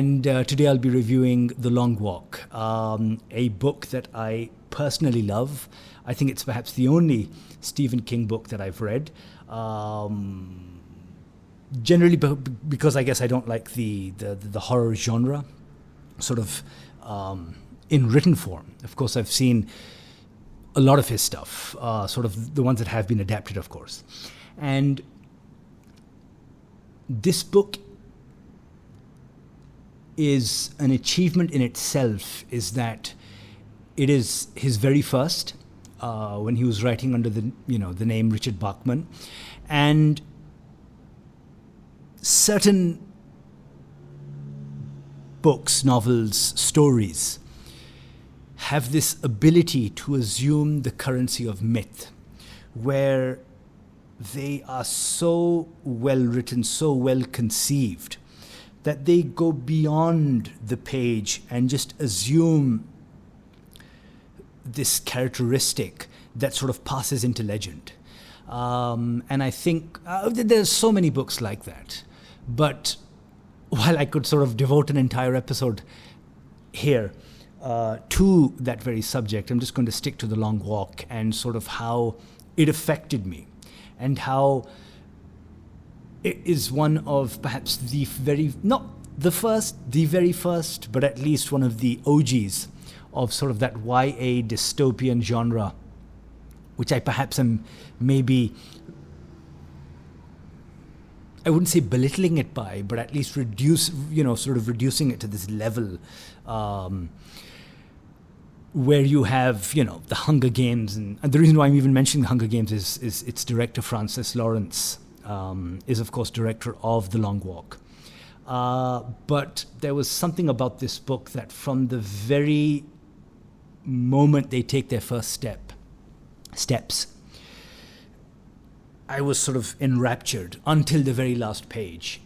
And today I'll be reviewing The Long Walk, a book that I personally love. I think it's perhaps the only Stephen King book that I've read. Generally because I guess I don't like the horror genre, sort of in written form. Of course, I've seen a lot of his stuff, sort of the ones that have been adapted, of course. And this book is an achievement in itself, is that it is his very first, when he was writing under the name Richard Bachman. And certain books, novels, stories have this ability to assume the currency of myth, where they are so well written, so well conceived, that they go beyond the page and just assume this characteristic that sort of passes into legend. And I think there's so many books like that. But while I could sort of devote an entire episode here to that very subject, I'm just going to stick to The Long Walk and sort of how it affected me, and how it is one of perhaps the very first, but at least one of the OGs of sort of that YA dystopian genre, which I perhaps am maybe, I wouldn't say belittling it by, but at least reducing it to this level, where you have, the Hunger Games. And the reason why I'm even mentioning the Hunger Games is its director, Francis Lawrence, is of course director of The Long Walk. But there was something about this book that from the very moment they take their first steps, I was sort of enraptured until the very last page.